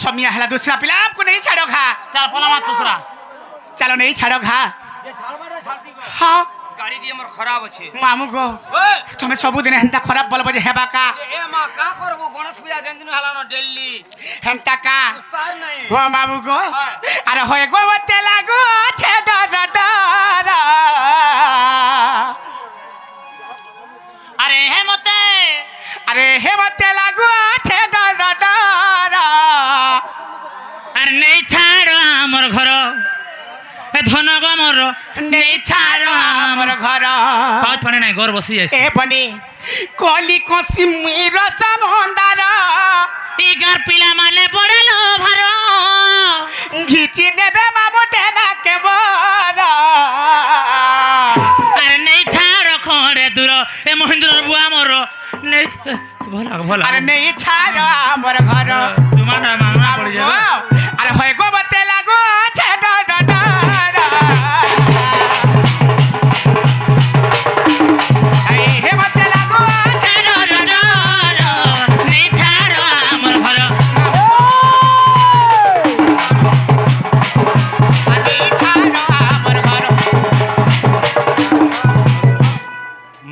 समिया हला दूसरा पिला आपको नहीं छाड़ो खा चल पला मत दूसरा चलो नहीं छाड़ो खा ये झाड़बारे झाड़ती को हाँ गाड़ी दी हमर खराब अछि मामू गो ओए तुम्हें सबु दिन हेंता खराब बोल बजे हेबा का ए मां का करबो गणेश पूजा दिन दिन हला न दिल्ली हेंता का तार नहीं वो मामू गो अरे होय गो मते लागो छे डर डर अरे हे मते लागो छे डर डर अरे नहीं छाड़ो हमर घर ए धन गमर नहीं छाड़ो हमर घर पाउत पानी नहीं घर बसी जाइस ए बनी कोली कोसी मीर समंदर इगार पिला माने पड़ेलो भर घिची नेबे मामू टेना के मोर अरे नहीं छाड़ो खरे दूर ए महेंद्र बुआ मोर नहीं भला भला अरे नहीं छाड़ो हमर घर तुम्हारा मांगना पड़ जाए अरे होय गो मते लागो छे डर डर आई हे मते लागो छे डर डर नहीं छाड़ो हमर घर नहीं छाड़ो हमर घर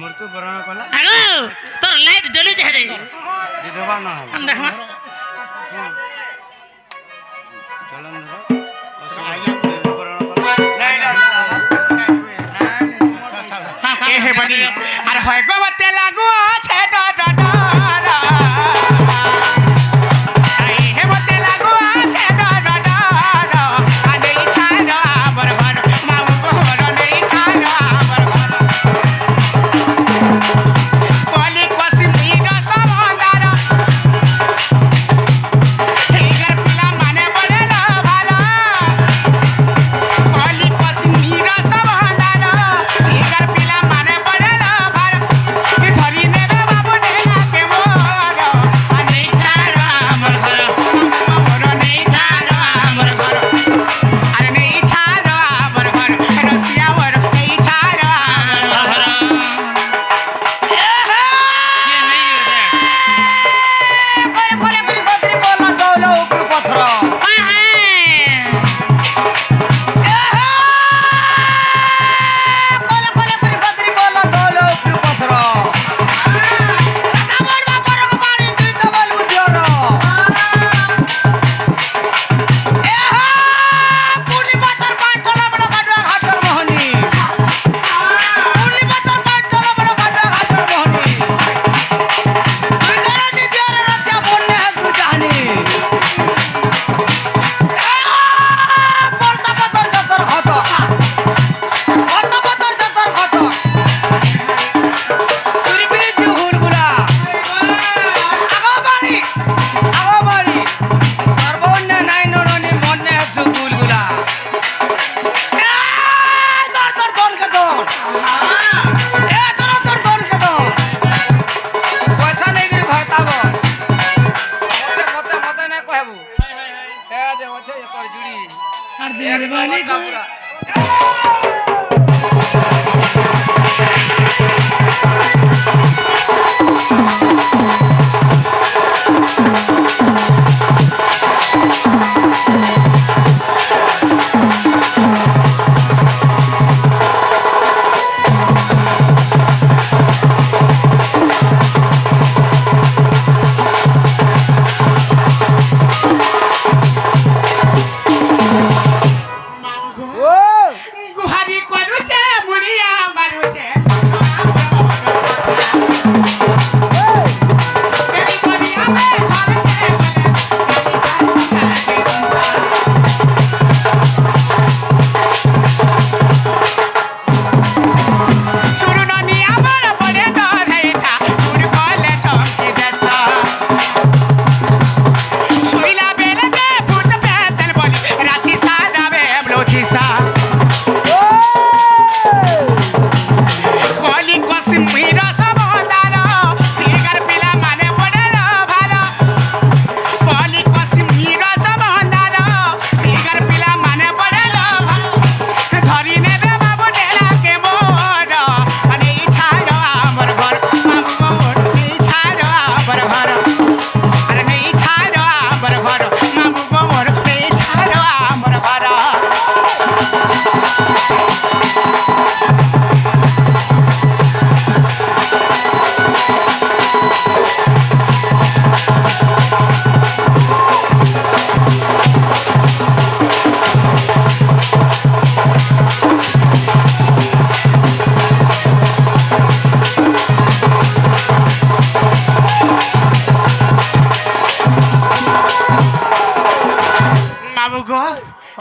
मृत्यु वरण कला आगो तोर लाइट जलु जे रे विधवा न हल अंदर चलन धर मृत्यु वरण कला नहीं ए हे बनी अरे होय गो मते लागो छे डर डर आई हे मते लागो छे डर डर आ नहीं छाड़ो हमर घर मामू को नहीं छाड़ो हमर घर कोली कोसी मीर समंदर इगर पिला माने बड़ेला भाला कोली कोसी मीर समंदर इगर पिला माने बड़ेला भाला धरी नेबे बाबू ढेला के मोर आ नहीं छाड़ो हमर घर मोर नहीं छाड़ो हमर घर अरे नहीं छाड़ो हमर घर रसिया मोर नहीं छाड़ो हमर घर ये नहीं है कोले कोले करी गोत्री बोला दौला ऊपर पत्थर कोले कोले करी गोत्री बोला दौला ऊपर पत्थर काबर बापर को पानी दुई तबल उद्योर पुली पत्थर पाटला बड़ काटवा घाटर मोहनी पुली पत्थर पाटला बड़ काटवा घाटर मोहनी विजय निद्यार रचा बोलने है तू जानी बोलता पत्थर जतर खतो बोलता पत्थर जतर खतो तुरी भी जुहुर गुला आगो बाड़ी और बोलने नहीं नोनी मोने है सुगुल गुला दर दर दोन के दोन दर दर दोन के दोन पैसा नहीं गिरी खाता बोल मते मते नहीं कहबू हे दे ओछे तोर जुड़ी और देर वाली को पूरा गुहारी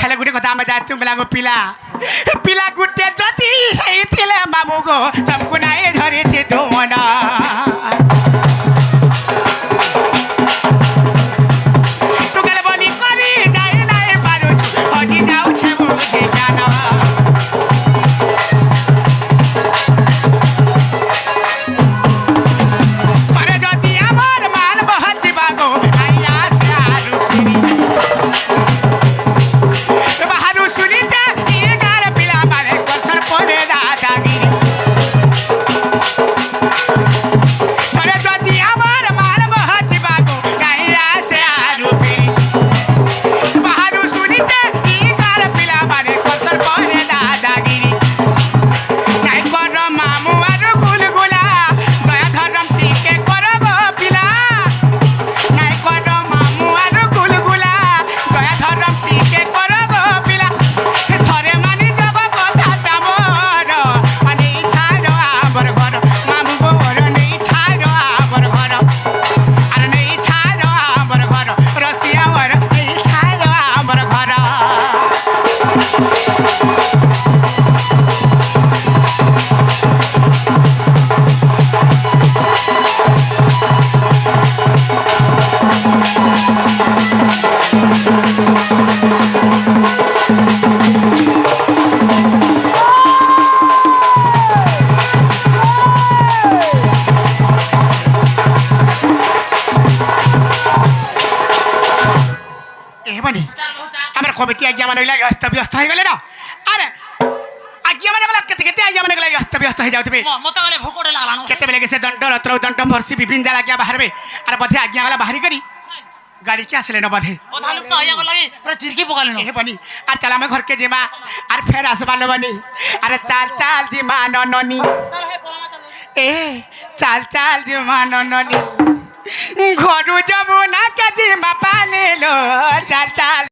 ହେଲେ ଗୋଟେ କଥା ଆମେ ଯାଇଛୁ ପିଲାକୁ ପିଲା ଗୋଟେ ଯଦି ହେଇଥିଲେ ମାମୁ ଗୋ ତମକୁ ନାଇଁ ଧରିଛି ତୁମନ ତୁ ଗଲେ ବନି କରି ଯାଇ ନାଇଁ ପାରୁଛୁ ହଜି ଯାଉଛେ ବୁଝି ଜାନ ଥରେ ଯଦି ଆମର ମାଲ ବହତିବା ଗୋ ନାଇଁ ଆସେ ଆରୁ ବାହାରୁ ଶୁଣିଛେ ଏ ଗାଁର ପିଲାମାନେ ବର୍ଷର ପରେ ଦାଦାଗିରି ଥରେ ଯଦି ଆମର ମାଲ ବହତିବା ଗୋ ନାଇଁ ଆସେ ଆରୁ ବାହାରୁ ଶୁଣିଛେ ଏ ଗାଁର ପିଲାମାନେ ବର୍ଷର ପରେ ଦାଦାଗିରି ନାଇଁ କର ମାମୁ ଆରୁ ଗୁଲଗୁଲା ଦୟା ଧରମ ଟିକେ କର ଗো ପିଲା ନାଇଁ କର ମାମୁ ଆରୁ ଗୁଲଗୁଲା ଦୟା ଧରମ ଟିକେ କର গো ପିଲା ଥରେ ମାନି ଜଗ କଥାଟା ମୋର ନେଇ ଛାଡ଼ ଆମର ଘର ମାମୁ ଗୋର ନେଇ ଛାଡ଼ ଆମର ଘର ଆରେ ନେଇ ଛାଡ଼ ଆମର ଘର ରସିଆ ମୋର ନେଇ ଛାଡ଼ ଆମର ଘର এবারে আমার কমিটি আজ্ঞা মানে অস্ত ব্যস্ত হয়ে গেলে না আরে আজ্ঞা মানে গলা কেতে কেতে আজ্ঞা মানে গলা অস্ত ব্যস্ত হয়ে যাওতবে মতো গলে ভোকটে লাগলাম কেতে বেলে গেছে দণ্ড রত্র দণ্ড ভর্সি বিভিন্ন জায়গা আজ্ঞা বাহারবে আর বধে আজ্ঞা গলা বাহারি করি গাড়ি কি আসলে না বধে ও ধালুক তো আয়া লাগি পুরো চিরকি পকালেন এ বনি আর চাল আমি ঘরকে জিমা আর ফের আসবাল বনি আরে চাল চাল জিমা নননি এ চাল চাল জিমা নননি ঘরু যমুনা কে জিমা পানিলো